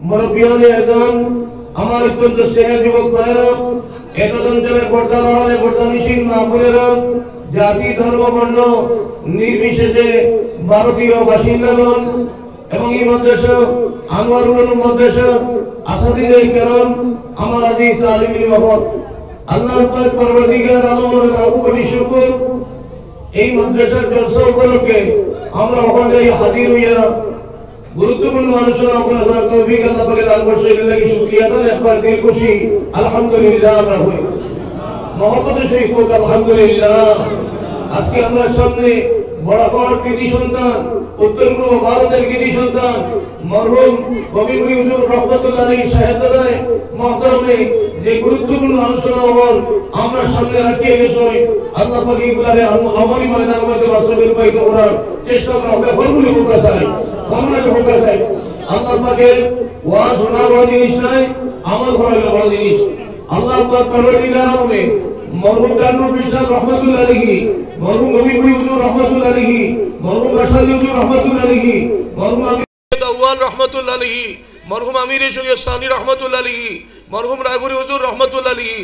মুরব্বিয়ানে আজম, আমার অত্যন্ত স্নেহের যুবক ভাইরা, এতদ অঞ্চলের পর্দার আড়ালে পর্দানিসীন মা বোনেরা, জাতি ধর্ম বর্ণ নির্বিশেষে ভারতীয় বাসিন্দাগণ এবং এই মাদ্রাসা আনোয়ারুল উলুম মাদ্রাসা আসাদিয়ে কেরাম, আমার আজিজ আলিমিন ওয়াহদ, আল্লাহ পাক পরওয়ারদিগার আলমের লাখ কোটি শুকর। এই মাদ্রাসার জলসা উপলক্ষে আমরা ওখানে হাজির হইয়া গুরুত্বপূর্ণ আলোচনা করার তৌফিক আল্লাহ পাকের দান করছে। এর লাগি শুকরিয়া আদায়, একবার দিল খুশি আলহামদুলিল্লাহ আমরা হই মহব্বতের সহিত হোক আলহামদুলিল্লাহ। আজকে আমরা সামনে বড়াপাড়ার কৃতি সন্তান, উত্তর পূর্ব ভারতের কৃতি সন্তান মরহুম কবির হুজুর রহমতুল্লাহ আলাইহি সাহেবজাদায় মহতরমে যে গুরুত্বপূর্ণ আলোচনা হল আমরা সামনে রাখিয়ে গেছি। আল্লাহ পাক এগুলারে আমলি ময়দানের মধ্যে বাস্তবায়িত করার চেষ্টা করা হবে। হরগুলি হোক চাই, আমরা হোক চাই। আল্লাহ পাকের ওয়াজ শোনা বড় জিনিস নয়, আমল করা বড় জিনিস। আল্লাহ পাক পরওয়ারদিগার আলমে মরহুম কানরুল বিশ্বাস রহমাতুল্লাহ আলাইহি, মরহুম কবির হুজুর রহমাতুল্লাহ আলাইহি, মরহুম রাশাদ হুজুর রহমাতুল্লাহ আলাইহি, মরহুম আওয়াল রহমাতুল্লাহ আলাইহি, মরহুম আমির শরীয়ত সানি রহমাতুল্লাহ আলাইহি, মরহুম রায়পুরি হুজুর রহমাতুল্লাহ আলাইহি,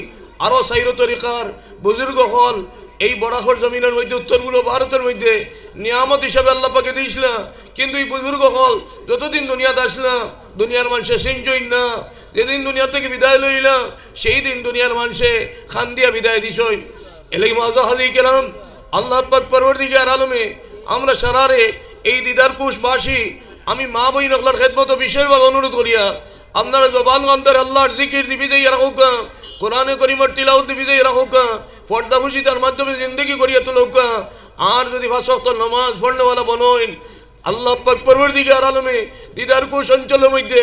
আরো সাইর তরিকার বুজুর্গ হল এই বড়াখর জমিনের মধ্যে উত্তর পূর্ব ভারতের মধ্যে নিয়ামত হিসাবে আল্লাহ পাকে দিয়েছিল। কিন্তু এই বুজুর্গ হল যতদিন দুনিয়াতে আসলা দুনিয়ার মানুষে সিঞ্চই না, যেদিন দুনিয়া থেকে বিদায় লইলা সেই দিন দুনিয়ার মানুষে খান দিয়া বিদায় দিস। এলাই মাজা হাজি কেরাম, আল্লাহ পাক পরওয়ারদিগার আলমে আমরা সারারে এই দিদারকুশবাসী আমি মা বই নকলার খেদমত বিশেষভাবে অনুরোধ করিয়া আপনারা জবান গন্তর আল্লাহর জিকির দিবিজয়ী রাখুক, কোরআনে করিমের তিলাওয়াত দিবিজয়ী রাখুক, পর্দা খুশিতার মাধ্যমে জিন্দগি গড়িয়া তুলুক। আর যদি 5 ওয়াক্ত নামাজ পড়নেওয়ালা বনইন, আল্লাহ পাক পরওয়ারদিগার আলমে দিদারকুশ অঞ্চলের মধ্যে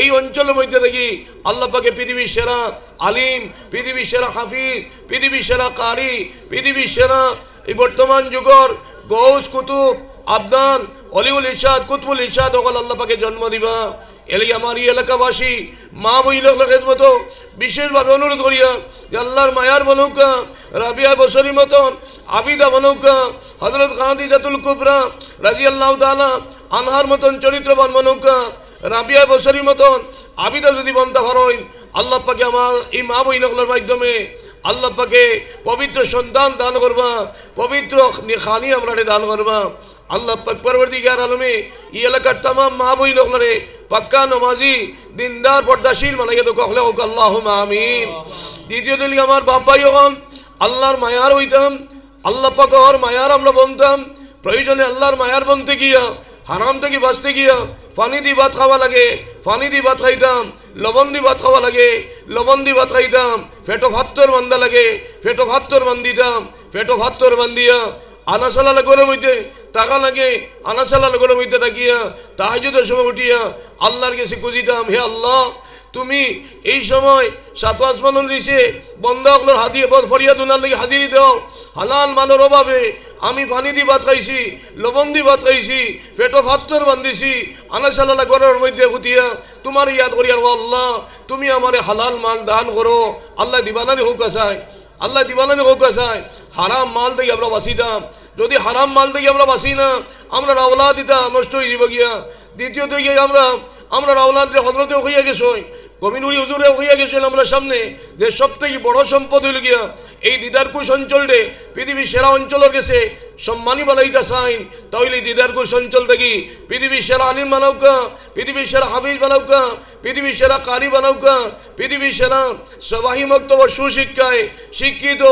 এই অঞ্চলের মধ্যে দেখি আল্লাহ পাকে পৃথিবীর সেরা আলিম, পৃথিবীর সেরা হাফিজ, পৃথিবীর সেরা কারি, পৃথিবীর সেরা এই বর্তমান যুগর গৌস কুতুব আবদাল অলিউল ইরশাদ কুতুবুল ইরশাদ ওগুলো আল্লাহ পাকে জন্ম দিবা। এলাই আমার এই এলাকাবাসী মা বইলের খেদমত বিশেষভাবে অনুরোধ করিয়া যে আল্লাহর মায়ার বনৌকা রাবিয়া বসরি মতন আবিদা বনৌকা হযরত খাদিজাতুল কুবরা রাদিয়াল্লাহু তাআলা আনহার মতন চরিত্রবান বনৌকা রাবিয়া বসরি মতন আবিদা যদি বনতে পারেন, আল্লাহ পাকে আমার এই মা বইনগুলোর মাধ্যমে আল্লাহ পাকে পবিত্র সন্তান দান করবা, পবিত্র খানি আমরা দান করবা। আল্লাহ পাক পরওয়ারদিগার আলমে এই এলাকার तमाम মা বইনগুলোরে পাক্কা নমাজি দিনদার পর্দাশীল বানাইয়া দাও, কখলে হোক আল্লাহুম্মা আমিন। দ্বিতীয় দিকে আমার বাপ ভাই হন আল্লাহর মায়ার হইতাম, আল্লাহ পাকের মায়ার আমরা বনতাম। প্রয়োজনে আল্লাহর মায়ার বনতে গিয়া হারাম থেকে বাঁচতে গিয়া পানি দিয়ে ভাত খাওয়া লাগে, পানি দিয়ে ভাত খাইতাম, লবণ দিয়ে ভাত খাওয়া লাগে, লবণ দিয়ে ভাত খাইতাম, পেটো ভাত্তর বান্ধা লাগে, পেটো ভাত্তর বান্ধিতাম, পেটো ভাত্তর বান্ধিয়া আনাসালা গরম হইতে টাকা লাগে, আনাসালা গরম হইতে থাকিয়া তাহাজ্জুদের সময় উঠিয়া আল্লাহর কাছে খুঁজিতাম, হে আল্লাহ তুমি এই সময় 7 আসমান দিছে বন্দাগুলোর হাদিয়ে ফরিয়াদ উনার লাগে হাজিরি দাও। হালাল মালের অভাবে আমি পানি দিয়ে ভাত খাইছি, লবণ দিয়ে ভাত খাইছি, পেটো ভাত্তর বান্ধিছি, আনাসালা গরমের মধ্যে ফুটিয়া তোমার ইয়াদ করি, আর আল্লাহ তুমি আমারে হালাল মাল দান করো। আল্লাহ দিবানানি হোক আসায়, আল্লাহ দিবানানি হোক আসায়। হারাম মাল থেকে আমরা বাঁচিতাম, যদি হারাম মাল থেকে আমরা বাঁচি না আমরা আওলাদ দিতা নষ্ট হয়ে যাব গিয়া। দ্বিতীয়ত গিয়ে আমরা আওলাদের হযরতে হইয়া গেছি, কমিনুরি হুজুরে হইয়া গেছিল আমরা সামনে যে সবথেকে বড় সম্পদ হইল গিয়া এই দিদারকুশ অঞ্চলে পৃথিবীর সেরা অঞ্চলের গেছে সম্মানী বানাইতে চাইন, তাহলে দিদারকুশ অঞ্চল থেকে পৃথিবীর সেরা আলিম বানাউকা, পৃথিবীর সেরা হাফিজ বানাউকা, পৃথিবীর সেরা কারি বানাউকা, পৃথিবীর সেরা সবাহি মক্তব সুশিক্ষায় শিক্ষিত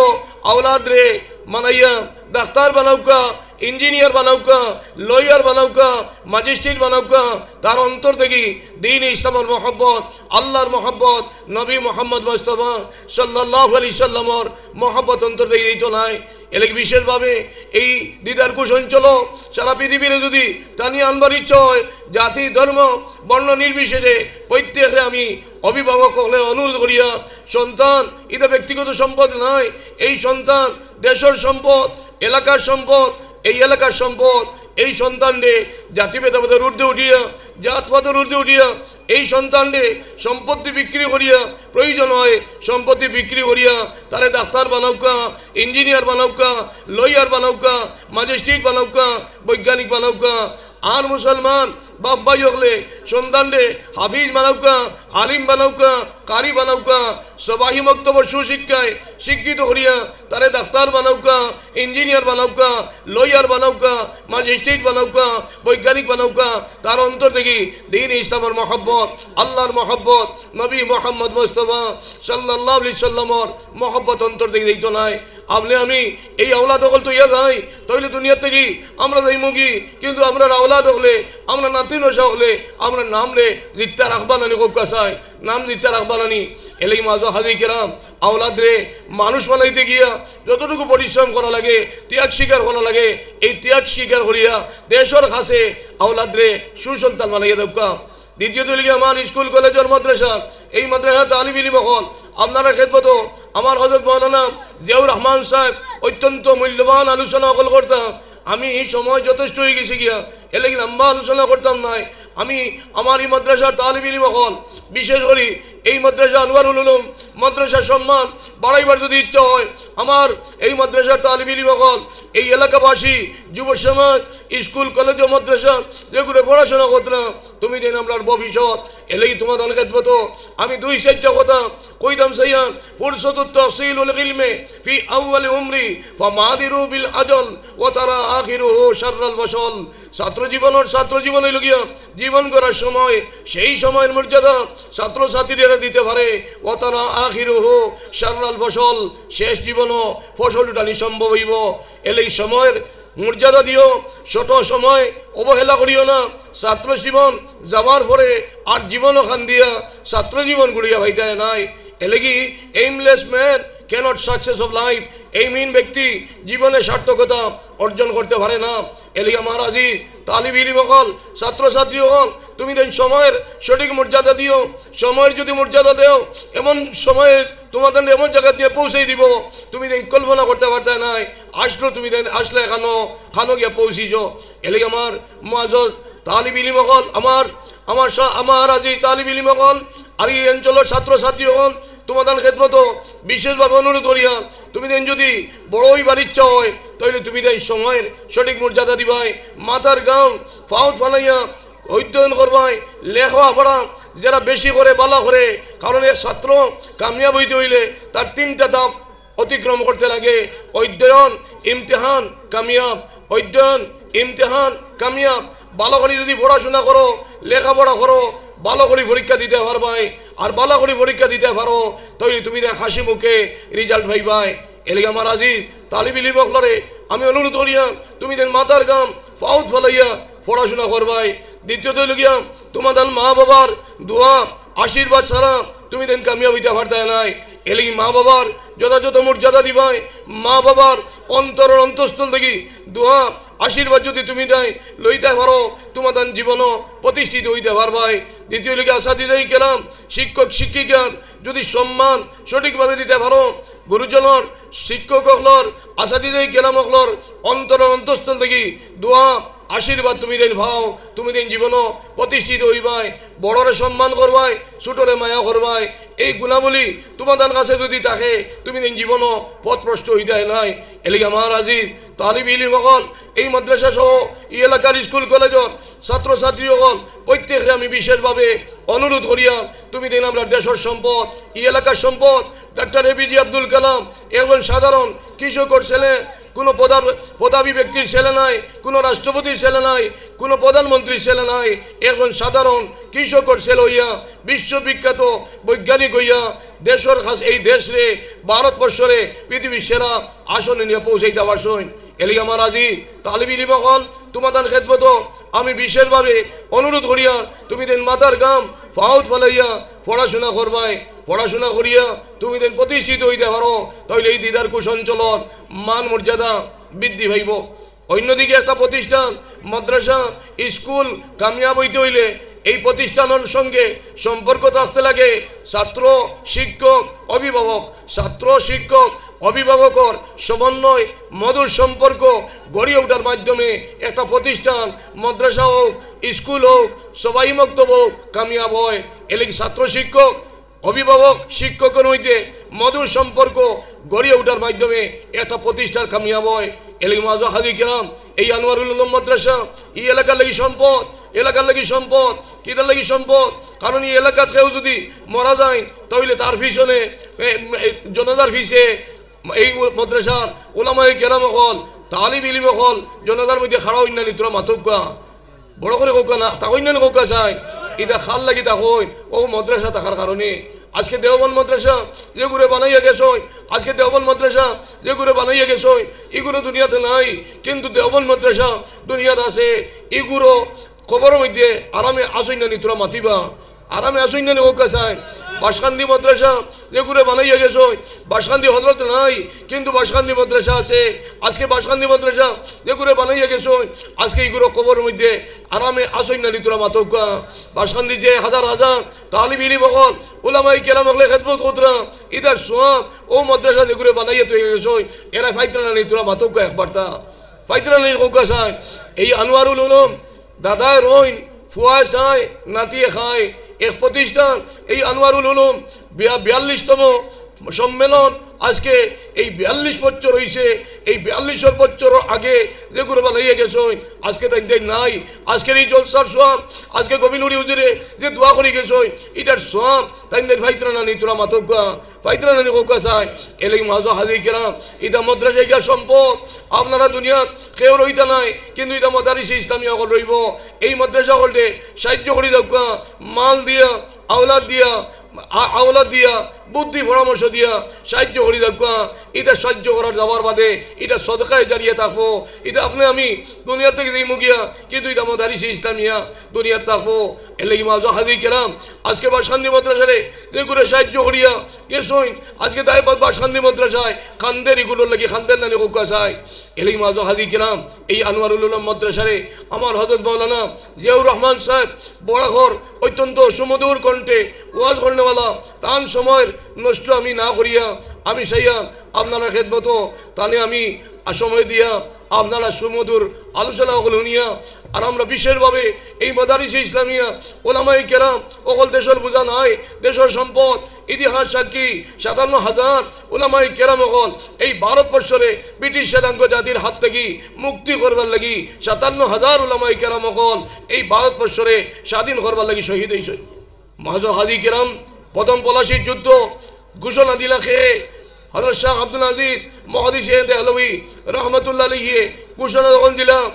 আওলাদ রে মানাইয়া ডাক্তার বানাউকা, ইঞ্জিনিয়ার বানাউকা, লয়ার বানাউকা, ম্যাজিস্ট্রেট বানাউকা। তার অন্তর থেকে দ্বীন ইসলামের মহব্বত, আল্লাহর মহব্বত, নবী মোহাম্মদ মুস্তাফা সাল্লাল্লাহু আলাইহি সাল্লামর মহব্বত অন্তর থেকে দিত নাই। এলাকা বিশেষভাবে এই দিদারকুশ অঞ্চল সারা পৃথিবীরে যদি টানি আনবার ইচ্ছা হয়, জাতি ধর্ম বর্ণ নির্বিশেষে প্রত্যেকরে আমি অভিভাবক হলে অনুরোধ করিয়া সন্তান এটা ব্যক্তিগত সম্পদ নয়, এই সন্তান দেশের সম্পদ, এলাকার সম্পদ, এই এলাকার সম্পদ। এই সন্তানরে জাতি ভেদাভেদের ঊর্ধ্বে উঠিয়া জাতপাতের ঊর্ধ্বে উঠিয়া এই সন্তানরে সম্পত্তি বিক্রি করিয়া প্রয়োজন হয় সম্পত্তি বিক্রি করিয়া তারে ডাক্তার বানাউকা, ইঞ্জিনিয়ার বানাউকা, লয়ার বানাউকা, ম্যাজিস্ট্রেট বানাউকা, বৈজ্ঞানিক বানাউকা। আর মুসলমান বাপ ভাই হলে সন্তান রে হাফিজ বানাউকা, আলিম বানাউকা, কারি বানাউকা, সবাহি মক্তব্য সুশিক্ষায় শিক্ষিত করিয়া তারে ডাক্তার বানাউকা, ইঞ্জিনিয়ার বানাউকা, লয়ার বানাউকা, ম্যাজিস্ট্রেট বানাউকা, বৈজ্ঞানিক বানাউকা। তার অন্তর থেকে দ্বীন ইসলামের মহব্বত, আল্লাহর মহব্বত, নবী মোহাম্মদ মুস্তাফা সাল্লাল্লাহু আলাইহি সাল্লামর মহব্বত অন্তর থেকে দিত নাই। আপনি আমি এই আওলাদ হল তো ইয়া যাই তাইলে দুনিয়া থেকে আমরা যাইমুগি, কিন্তু আমরা আওলাদ হলে, আমরা নাতি নশা হলে আমরা নাম রে জিত্তা রাখবানানি খুব কাছায়, নাম জিত্তা রাখবানানি। এলেই মাঝো হাজি কেরাম আওলাদ রে মানুষ বানাইতে গিয়া যতটুকু পরিশ্রম করা লাগে, ত্যাগ স্বীকার করা লাগে, এই ত্যাগ স্বীকার করিয়া দেশের কাছে আওলাদ রে সুসন্তান বানাইয়া দৌকা। দ্বিতীয়ত লিগে আমার স্কুল কলেজের মাদ্রাসা, এই মাদ্রাসা তালিব ইলম হল আপনারা খেদমত আমার হযরত মাওলানা জিয়াউর রহমান সাহেব অত্যন্ত মূল্যবান আলোচনা হল করতাম। আমি এই সময় যথেষ্ট হয়ে গেছি গিয়া এলে লম্বা আলোচনা করতাম নাই। আমি আমার এই মাদ্রাসার তালিব ইলম হল বিশেষ করি এই মাদ্রাসা আনোয়ারুল উলুম মাদ্রাসার সম্মান বাড়াইবার যদি ইচ্ছা হয়, আমার এই মাদ্রাসার তালিব ইলম হল এই এলাকাবাসী যুব সমাজ স্কুল কলেজ ও মাদ্রাসা যেগুলো পড়াশোনা করতাম তুমি দিন আমরা ভবিষ্যৎ এলেই তোমাদের খেদমত আমি দুই চারটা কথা কইতাম সাইয়ান। ফুরসাতুত তাহসিলুল ইলমে ফি আউয়াল উমরি ফামাদিরু বিল আজল ওয়া তারা আখিরুহু শাররাল বশল। ছাত্র জীবন হইল গিয়া জীবন করার সময়, সেই সময়ের মর্যাদা ছাত্র ছাত্রীরা দিতে পারে। ওয়া তারা আখিরুহু শাররাল বশল, শেষ জীবনও ফসল উঠানি সম্ভব হইব। এলেই সময়ের মর্যাদা দিও, ছোট সময় অবহেলা করিও না। ছাত্র জীবন যাবার পরে আর জীবন ওখান দিয়া ছাত্র জীবন গুড়িয়া ভাইতায় নাই। এলেগি aimless man cannot success of life, এইমহীন ব্যক্তি জীবনে সার্থকতা অর্জন করতে পারে না। এলি আমার আজি তালিব ইলম হল ছাত্র ছাত্রী হল তুমি দেন সময়ের সঠিক মর্যাদা দিও। সময়ের যদি মর্যাদা দেও এমন সময়ে তোমাদের এমন জায়গা দিয়ে পৌঁছে দিব তুমি দেন কল্পনা করতে পারতে নাই। আসলো তুমি দেন আসলে খানো গিয়া পৌঁছিছ। এলি আমার মাজজ তালিব ইলম হল আমার আজি তালিব ইলম হল আর এই অঞ্চলের ছাত্র ছাত্রী হল তোমাদের খেদমত বিশেষভাবে অনুরোধ করিয়া তুমি দেন যদি বড়ই বাড়ির ইচ্ছা হয় তাহলে তুমি দেন সময়ের সঠিক মর্যাদা দিবাই। মাথার গাম ফাউত ফালাইয়া অধ্যয়ন করবাই, লেখা পড়া যারা বেশি করে বালা করে, কারণ এক ছাত্র কামিয়াব হইতে হইলে তার তিনটা ধাপ অতিক্রম করতে লাগে। অধ্যয়ন, ইমতিহান, কামিয়াব। অধ্যয়ন, ইমতিহান, কামিয়াব। ভালো করে যদি পড়াশোনা করো, লেখাপড়া করো, ভালো করে পরীক্ষা দিতে পারবাই। আর ভালো করে পরীক্ষা দিতে পারো তাহলে তুমি হাসি মুখে রেজাল্ট পাইবাই। এলিগে আমার আজি তালিব ইলম হলরে আমি অনুরোধ করিয়া তুমি দেন মাথার গাম ফাউত ফলাইয়া পড়াশোনা করবাই। দ্বিতীয়ত লগিয়া তোমাদের মা বাবার দোয়া আশীর্বাদ ছাড়া তুমি দেন কামিয়াব হইতে পারতে নাই। এলিগে মা বাবার যথাযথ মর্যাদা দিবাই। মা বাবার অন্তরের অন্তঃস্থল থেকে দোয়া আশীর্বাদ যদি তুমি দেয় লইতে পারো তোমাদের জীবনও প্রতিষ্ঠিত হইতে পারবাই। দ্বিতীয় লিগে আসাদিদাই কেরাম শিক্ষক শিক্ষিকার যদি সম্মান সঠিকভাবে দিতে পারো, গুরুজনর শিক্ষক হকলর আসাদিদাই কেরাম হকলর অন্তরের অন্তঃস্থল থেকে দোয়া আশীর্বাদ তুমি দেন ভাও তুমি দেন জীবনও প্রতিষ্ঠিত হইবাই। বড়রে সম্মান করবাই, ছোটরে মায়া করবাই। এই গুণাবলী তোমাদের কাছে যদি থাকে তুমি দেন জীবনও পথভ্রষ্ট হইতে নাই। এলিগে আমার আজিজ তালিব ইলম হল এই মাদ্রাসা সহ এই এলাকার স্কুল কলেজের ছাত্র ছাত্রী হল প্রত্যেকরে আমি বিশেষভাবে অনুরোধ করিয়া তুমি দেন আমরা দেশের সম্পদ, এই এলাকার সম্পদ। ডক্টর এপিজে আব্দুল কালাম একজন সাধারণ কৃষকের ছেলে, কোনো পদাবী ব্যক্তির ছেলে নাই, কোনো রাষ্ট্রপতির ছেলে নাই, কোনো প্রধানমন্ত্রীর ছেলে নাই। একজন সাধারণ কৃষকের ছেলে হইয়া বিশ্ববিখ্যাত বৈজ্ঞানিক হইয়া দেশের কাছে এই দেশে ভারতবর্ষরে পৃথিবীর সেরা আসনে নিয়ে পৌঁছাইতে পারছেন। এলিগে আমার আজি তালিব ইলম হল তোমাদের খেদমত আমি বিশেষভাবে অনুরোধ করিয়া তুমি দেন মাথার গাম ফাউত ফলাইয়া পড়াশোনা করবাই। পড়াশোনা করিয়া তুমি দেন প্রতিষ্ঠিত হইতে পারো তাহলে এই দিদার কুসঞ্চলন মান মর্যাদা বৃদ্ধি পাইব। অন্যদিকে একটা প্রতিষ্ঠান মাদ্রাসা স্কুল কামিয়াব হইতে হইলে এই প্রতিষ্ঠানের সঙ্গে সম্পর্ক থাকতে লাগে ছাত্র শিক্ষক অভিভাবক। ছাত্র শিক্ষক অভিভাবকর সমন্বয় মধুর সম্পর্ক গড়ে ওঠার মাধ্যমে একটা প্রতিষ্ঠান মাদ্রাসা হোক স্কুল হোক সবাই মক্তব হোক কামিয়াব হয়। এলে ছাত্র শিক্ষক অভিভাবক শিক্ষকের মধ্যে মধুর সম্পর্ক গড়ে ওঠার মাধ্যমে একটা প্রতিষ্ঠার কামিয়াব হয়। এলাকা মাঝে হাজি কেরাম এই আনোয়ারুল উলুম মাদ্রাসা এই এলাকার লাগি সম্পদ, এলাকার লাগি সম্পদ, কিতার লাগি সম্পদ। কারণ এই এলাকার কেউ যদি মারা যায় তাহলে তার পিছনে জনতার পিছে এই মাদ্রাসার ওলামায়ে কেরাম হল, তালিব ইলম হল জনতার মধ্যে খাড়া অন্যান্য তোরা মাতকা বড় করে কোকা না তা অন্যান্য কোকা চায় এটা খাল লাগি তা হই ও মাদ্রাসা থাকার কারণে আজকে দেওবন্দ মাদ্রাসা যেগুলো বানাইয়া গেছ, আজকে দেওবন্দ মাদ্রাসা যেগুলো বানাইয়া গেছ এগুলো দুনিয়াতে নাই, কিন্তু দেওবন্দ মাদ্রাসা দুনিয়াতে আছে। এগুলো খবরের মধ্যে আরামে আসই না তোরা মাতিবা, আরামে আসই না ওকা চায়। বাসকান্দি মাদ্রাসা যেগুলো বানাইয়া গেছ, বাসকান্দি হজরত নাই কিন্তু বাসকান্দি মাদ্রাসা আছে। আজকে বাসকান্দি মাদ্রাসা যেগুলো বানাইয়া গেছ আজকে এগুলো খবরের মধ্যে আরামে আসই না তোরা মাতকা। বাসকান্দি যে হাজার হাজার তালিব ইলম হল উলামায়ে কেরাম হলে খেদমত করতরা ইদার সোয়াব ও মাদ্রাসা যেগুলো বানাইয়া তৈরি গেছ এরা ফাইতরা না তোরা মাতকা একবারটা ফাইতরা নেই কোকা চায়। এই আনোয়ারুল উলুম দাদায় রইন ফুয়ায় চায় নাতিয়ে খায় এক প্রতিষ্ঠান। এই আনোয়ারুল উলুম 42তম সম্মেলন আজকে এই 42 বছর হয়েছে। এই 42 বছর আগে যেগুলো বানাইয়া গেছ আজকে তাই নাই। আজকের এই জলসার সোয়াব আজকে গোবিনুরি হুজুরে যে দোয়া করে গেছ এটার সোয়াব তাই ভাইতরা নানি তোরা মাতকা ভাইতরা নানি কোকা চায়। এলাকি মাঝো হাজি কেরাম এটা মাদ্রাসা গিয়া সম্পদ আপনারা দুনিয়াত কেউ রইতা নাই, কিন্তু এটা মাদারিসে ইসলামিয়া হল রইব। এই মাদ্রাসা হলতে সাহায্য করে দৌকা মাল দিয়া আওলাদ দিয়া বুদ্ধি পরামর্শ দিয়া সাহায্য করি দেখা এটা সাহায্য করার যাওয়ার বাদে এটা সদকায় জারিয়ে থাকবো। এটা আপনি আমি দুনিয়া থেকে দিই মুগিয়া, কিন্তু এটা মাদারিসে ইসলামিয়া দুনিয়ার থাকবো। এর লাগি মাঝো হাজি কেরাম আজকে বাসকান্দি মাদ্রাসারে যেগুলো সাহায্য করিয়া গেছই আজকে তাই বাসকান্দি মাদ্রাসায় খান্দের এগুলোর লাগি খান্দের নানি কোকা চায়। এর লাগি মাঝো হাজি কেরাম এই আনোয়ারুল উলুম মাদ্রাসারে আমার হযরত মাওলানা জিয়াউর রহমান সাহেব বড়াঘর অত্যন্ত সুমধুর কণ্ঠে ওয়াজ করনেওয়ালা তান সময়ের নষ্ট আমি না করিয়া আমি সাইয়া আপনারা খেদমত তানে আমি সময় দিয়া আপনারা সুমধুর আলোচনা শুনিয়া আর আমরা বিশেষভাবে এই মাদারিসে ইসলামিয়া ওলামায়ে কেরাম অকল দেশের বোঝা নাই, দেশের সম্পদ ইতিহাস সাক্ষী 57,000 ওলামায়ে কেরাম অকল এই ভারতবর্ষরে ব্রিটিশ শ্রেলাঙ্ক জাতির হাত থেকে মুক্তি করবার লাগি 57,000 ওলামায়ে কেরাম অকল এই ভারতবর্ষরে স্বাধীন করবার লাগি শহীদ হয়েছে। মাঝো হাজি কেরাম প্রথম পলাশির যুদ্ধ ঘোষণা দিলা খেয়ে হযরত শাহ আব্দুল আজিজ মুহাদ্দিস দেহলভী রহমতুল্লাহ আলাইহি ঘোষণা যখন দিলাম